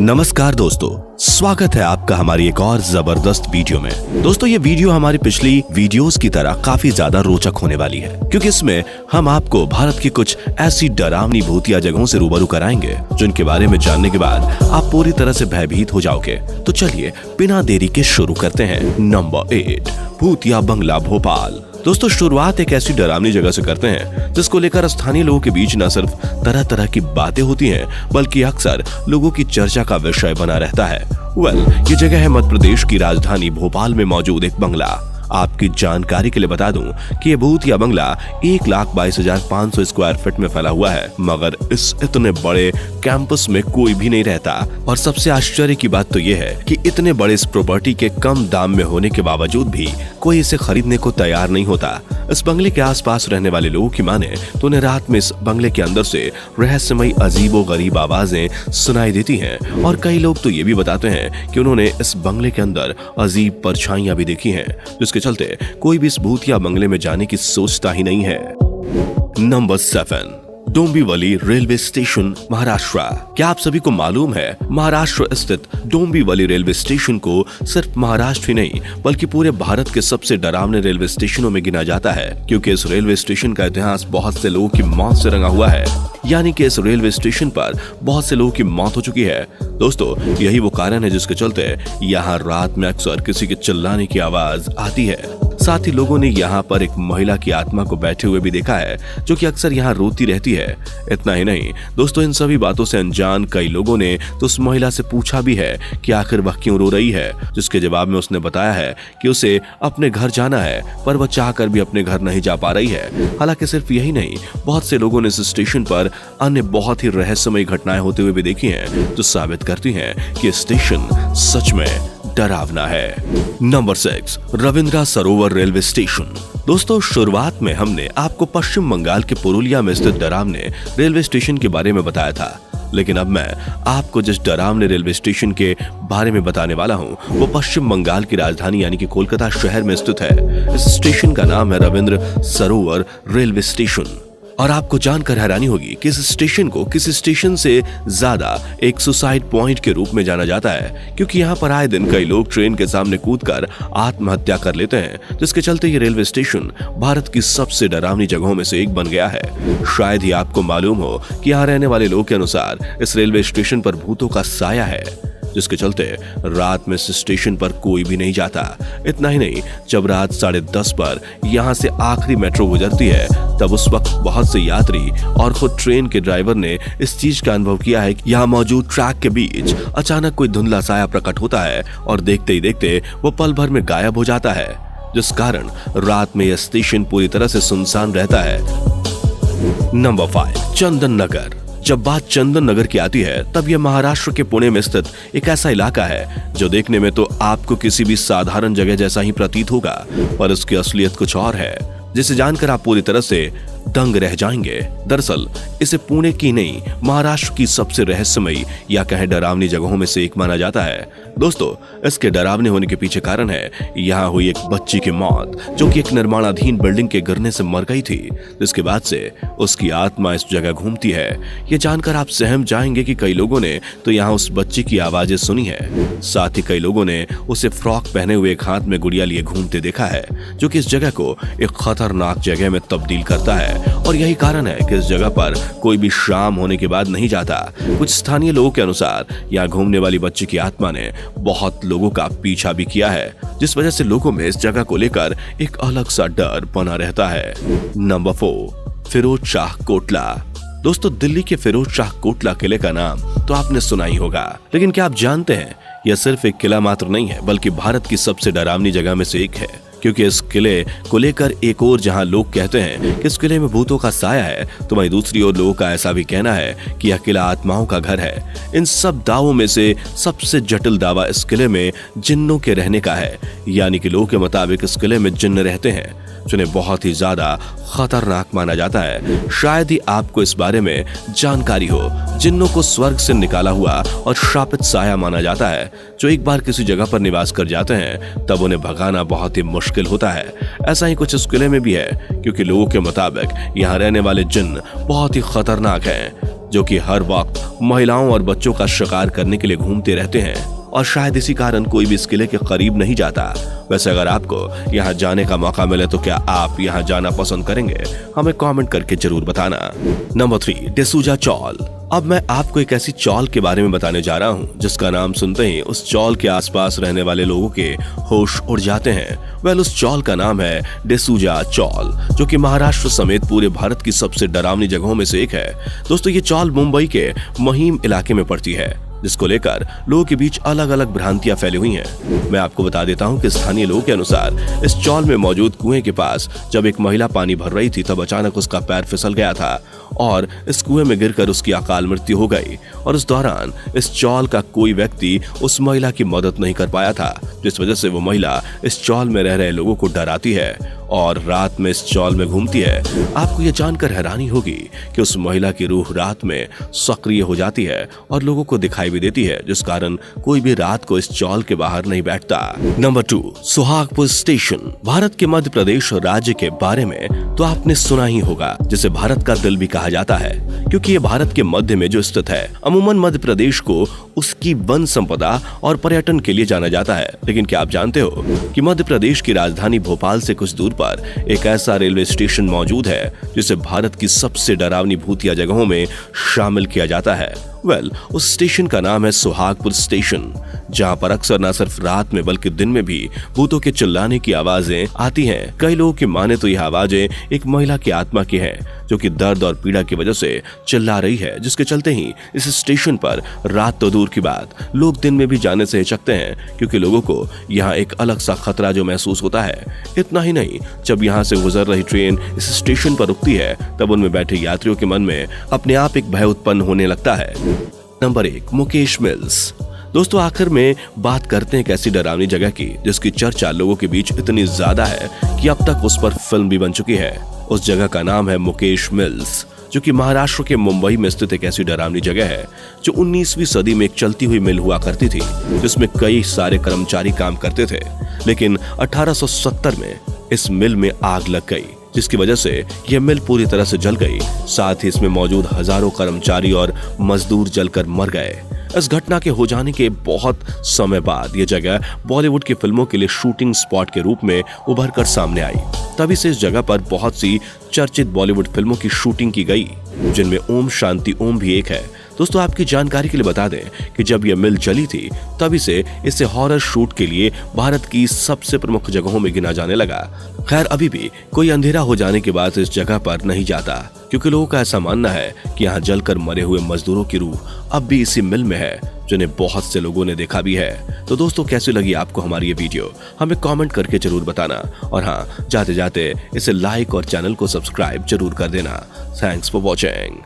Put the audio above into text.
नमस्कार दोस्तों, स्वागत है आपका हमारी एक और जबरदस्त वीडियो में। दोस्तों ये वीडियो हमारी पिछली वीडियोस की तरह काफी ज्यादा रोचक होने वाली है, क्योंकि इसमें हम आपको भारत की कुछ ऐसी डरावनी भूतिया जगहों से रूबरू कराएंगे जिनके बारे में जानने के बाद आप पूरी तरह से भयभीत हो जाओगे। तो चलिए बिना देरी के शुरू करते हैं। नंबर 8, भूतिया बंगला भोपाल। दोस्तों शुरुआत एक ऐसी डरावनी जगह से करते हैं जिसको लेकर स्थानीय लोगों के बीच न सिर्फ तरह तरह की बातें होती हैं, बल्कि अक्सर लोगों की चर्चा का विषय बना रहता है। ये जगह है मध्य प्रदेश की राजधानी भोपाल में मौजूद एक बंगला। आपकी जानकारी के लिए बता दूं कि ये भूतिया बंगला 1,22,500 स्क्वायर फीट में फैला हुआ है, मगर इस इतने बड़े कैंपस में कोई भी नहीं रहता। और सबसे आश्चर्य की बात तो ये है कि इतने बड़े इस प्रॉपर्टी के कम दाम में होने के बावजूद भी कोई इसे खरीदने को तैयार नहीं होता। इस बंगले के आसपास रहने वाले लोगों की माने तो उन्हें रात में इस बंगले के अंदर से रहस्यमयी अजीबो गरीब आवाजें सुनाई देती हैं, और कई लोग तो ये भी बताते हैं कि उन्होंने इस बंगले के अंदर अजीब परछाइयां भी देखी हैं, जिसके चलते कोई भी इस भूतिया बंगले में जाने की सोचता ही नहीं है। Number 7, Dombivli railway station, Maharashtra. क्या आप सभी को मालूम है, महाराष्ट्र स्थित डोंबिवली रेलवे स्टेशन को सिर्फ महाराष्ट्र ही नहीं बल्कि पूरे भारत के सबसे डरावने रेलवे स्टेशनों में गिना जाता है, क्योंकि इस रेलवे स्टेशन का इतिहास बहुत से लोगों की मौत से रंगा हुआ है। यानी कि इस रेलवे स्टेशन पर बहुत से लोगों की मौत हो चुकी है। दोस्तों यही वो कारण है जिसके चलते यहाँ रात में अक्सर किसी के चिल्लाने की आवाज आती है। साथ ही लोगों ने यहाँ पर एक महिला की आत्मा को बैठे हुए भी देखा है, जो कि अक्सर यहाँ रोती रहती है। इतना ही नहीं दोस्तों, इन सभी बातों से अनजान कई लोगों ने तो उस महिला से पूछा भी है कि आखिर वह क्यों रो रही है, जिसके जवाब में उसने बताया है कि उसे अपने घर जाना है, पर वह चाहकर भी अपने घर नहीं जा पा रही है। हालांकि सिर्फ यही नहीं, बहुत से लोगों ने इस स्टेशन पर अन्य बहुत ही रहस्यमयी घटनाएं होते हुए भी देखी हैं, जो साबित करती हैं कि स्टेशन सच में डरावना है। नंबर 6, रविंद्र सरोवर रेलवे स्टेशन। दोस्तों शुरुआत में हमने आपको पश्चिम बंगाल के पुरुलिया में स्थित डरावने रेलवे स्टेशन के बारे में बताया था, लेकिन अब मैं आपको जिस डरावने रेलवे स्टेशन के बारे में बताने वाला हूं, वो पश्चिम बंगाल की राजधानी यानी कि कोलकाता शहर में स्थित है। इस स्टेशन का नाम है रविंद्र सरोवर रेलवे स्टेशन। और आपको जानकर हैरानी होगी कि इस स्टेशन को किसी स्टेशन से ज्यादा एक सुसाइड पॉइंट के रूप में जाना जाता है, क्योंकि यहाँ पर आए दिन कई लोग ट्रेन के सामने कूदकर आत्महत्या कर लेते हैं, जिसके चलते ये रेलवे स्टेशन भारत की सबसे डरावनी जगहों में से एक बन गया है। शायद ही आपको मालूम हो कि यहाँ रहने वाले लोग के अनुसार इस रेलवे स्टेशन पर भूतों का साया है, जिसके चलते रात में इस स्टेशन पर कोई भी नहीं जाता। इतना ही नहीं, जब रात 10:30 पर यहाँ से आखिरी मेट्रो गुजरती है, तब उस वक्त बहुत से यात्री और खुद ट्रेन के ड्राइवर ने इस चीज का अनुभव किया है कि यहाँ मौजूद ट्रैक के बीच अचानक कोई धुंधला साया प्रकट होता है और देखते ही देखते वो पल भर में गायब हो जाता है, जिस कारण रात में यह स्टेशन पूरी तरह से सुनसान रहता है। नंबर 5, चंदन नगर। जब बात चंदन नगर की आती है, तब यह महाराष्ट्र के पुणे में स्थित एक ऐसा इलाका है जो देखने में तो आपको किसी भी साधारण जगह जैसा ही प्रतीत होगा, पर उसकी असलियत कुछ और है, जिसे जानकर आप पूरी तरह से दंग रह जाएंगे। दरअसल इसे पुणे की नहीं, महाराष्ट्र की सबसे रहस्यमयी या कहें डरावनी जगहों में से एक माना जाता है। दोस्तों इसके डरावने होने के पीछे कारण है यहाँ हुई एक बच्ची की मौत, जो कि एक निर्माणाधीन बिल्डिंग के गिरने से मर गई थी, जिसके बाद से उसकी आत्मा इस जगह घूमती है। ये जानकर आप सहम जाएंगे कि कई लोगों ने तो यहाँ उस बच्ची की आवाजें सुनी है। साथ ही कई लोगों ने उसे फ्रॉक पहने हुए एक हाथ में गुड़िया लिए घूमते देखा है, जो कि इस जगह को एक खतरनाक जगह में तब्दील करता है। और यही कारण है कि इस जगह पर कोई भी शाम होने के बाद नहीं जाता। कुछ स्थानीय लोगों के अनुसार यहाँ घूमने वाली बच्ची की आत्मा ने बहुत लोगों का पीछा भी किया है, जिस वजह से लोगों में इस जगह को लेकर एक अलग सा डर बना रहता है। नंबर 4, फिरोज शाह कोटला। दोस्तों दिल्ली के फिरोज शाह कोटला किले का नाम तो आपने सुना ही होगा, लेकिन क्या आप जानते हैं यह सिर्फ एक किला मात्र नहीं है, बल्कि भारत की सबसे डरावनी जगह में से एक है। क्योंकि इस किले को लेकर एक और जहां लोग कहते हैं कि इस किले में भूतों का साया है, तो वहीं दूसरी ओर लोगों का ऐसा भी कहना है कि यह किला आत्माओं का घर है। इन सब दावों में से सबसे जटिल दावा इस किले में जिन्नों के रहने का है। यानी कि लोगों के मुताबिक इस किले में जिन्न रहते हैं, जिन्हें बहुत ही ज्यादा खतरनाक माना जाता है। शायद ही आपको इस बारे में जानकारी हो। जिन्नों को स्वर्ग से निकाला हुआ और श्रापित साया माना जाता है, जो एक बार किसी जगह पर निवास कर जाते हैं तब उन्हें भगाना बहुत ही मुश्किल होता है। ऐसा ही कुछ इस किले में भी है, क्योंकि लोगों के मुताबिक यहाँ रहने वाले जिन्न बहुत ही खतरनाक हैं। जो कि हर वक्त महिलाओं और बच्चों का शिकार करने के लिए घूमते रहते हैं और शायद इसी कारण कोई भी इस किले के करीब नहीं जाता। वैसे अगर आपको यहाँ जाने का मौका मिले तो क्या आप यहाँ जाना पसंद करेंगे? हमें कमेंट करके जरूर बताना। नंबर 3, डेसूजा चौल। अब मैं आपको एक ऐसी चौल के बारे में बताने जा रहा हूँ जिसका नाम सुनते ही उस चौल के आसपास रहने वाले लोगों के होश उड़ जाते हैं। उस चौल का नाम है डेसूजा चौल, जो कि महाराष्ट्र समेत पूरे भारत की सबसे डरावनी जगहों में से एक है। दोस्तों, ये चौल मुंबई के महिम इलाके में पड़ती है, जिसको लेकर लोगों के बीच अलग अलग भ्रांतियां फैली हुई हैं। मैं आपको बता देता हूं कि स्थानीय लोगों के अनुसार इस चौल में मौजूद कुएं के पास जब एक महिला पानी भर रही थी तब अचानक उसका पैर फिसल गया था और इस कुएं में गिरकर उसकी अकाल मृत्यु हो गई। और उस दौरान इस चौल का कोई व्यक्ति उस महिला की मदद नहीं कर पाया था, जिस वजह से वो महिला इस चौल में रह रहे लोगों को डराती है और रात में इस चौल में घूमती है। आपको ये जानकर हैरानी होगी कि उस महिला की रूह रात में सक्रिय हो जाती है और लोगों को दिखाई भी देती है, जिस कारण कोई भी रात को इस चौल के बाहर नहीं बैठता। Number 2, Suhagpur station. भारत के मध्य प्रदेश राज्य के बारे में तो आपने सुना ही होगा, जिसे भारत का दिल भी कहा जाता है, क्योंकि ये भारत के मध्य में जो स्थित है। अमूमन मध्य प्रदेश को उसकी वन संपदा और पर्यटन के लिए जाना जाता है। लेकिन क्या आप जानते हो कि मध्य प्रदेश की राजधानी भोपाल से कुछ दूर पर एक ऐसा रेलवे स्टेशन मौजूद है जिसे भारत की सबसे डरावनी भूतिया जगहों में शामिल किया जाता है। उस स्टेशन का नाम है सुहागपुर स्टेशन, जहां पर अक्सर न सिर्फ रात में बल्कि दिन में भी भूतों के चिल्लाने की आवाजें आती हैं। कई लोगों की माने तो यह आवाजें एक महिला की आत्मा की हैं, जो कि दर्द और पीड़ा की वजह से चिल्ला रही है, जिसके चलते ही इस स्टेशन पर रात तो दूर की बात, लोग दिन में भी जाने से हिचकते हैं, क्योंकि लोगों को यहाँ एक अलग सा खतरा जो महसूस होता है। इतना ही नहीं, जब यहाँ से गुजर रही ट्रेन इस स्टेशन पर रुकती है तब उनमें बैठे यात्रियों के मन में अपने आप एक भय उत्पन्न होने लगता है। Number 1, Mukesh mills. दोस्तों, आखिर में बात करते हैं एक ऐसी डरावनी जगह की जिसकी चर्चा लोगों के बीच इतनी ज्यादा है कि अब तक उस पर फिल्म भी बन चुकी है। उस जगह का नाम है मुकेश मिल्स, जो कि महाराष्ट्र के मुंबई में स्थित एक ऐसी डरावनी जगह है जो 19वीं सदी में एक चलती हुई मिल हुआ करती थी, जिसमें कई सारे कर्मचारी काम करते थे। लेकिन 1870 में इस मिल में आग लग गई, जिसकी वजह से यह मिल पूरी तरह से जल गई। साथ ही इसमें मौजूद हजारों कर्मचारी और मजदूर जलकर मर गए। इस घटना के हो जाने के बहुत समय बाद यह जगह बॉलीवुड की फिल्मों के लिए शूटिंग स्पॉट के रूप में उभर कर सामने आई। तभी से इस जगह पर बहुत सी चर्चित बॉलीवुड फिल्मों की शूटिंग की गई, जिनमें ओम शांति ओम भी एक है। दोस्तों, आपकी जानकारी के लिए बता दें कि जब यह मिल चली थी तभी से इसे हॉरर शूट के लिए भारत की सबसे प्रमुख जगहों में गिना जाने लगा। खैर, अभी भी कोई अंधेरा हो जाने के बाद इस जगह पर नहीं जाता, क्योंकि लोगों का ऐसा मानना है कि यहाँ जलकर मरे हुए मजदूरों की रूह अब भी इसी मिल में है, जिन्हें बहुत से लोगों ने देखा भी है। तो दोस्तों, कैसी लगी आपको हमारी ये वीडियो? हमें कमेंट करके जरूर बताना। और हाँ, जाते जाते इसे लाइक और चैनल को सब्सक्राइब जरूर कर देना। Thanks for watching.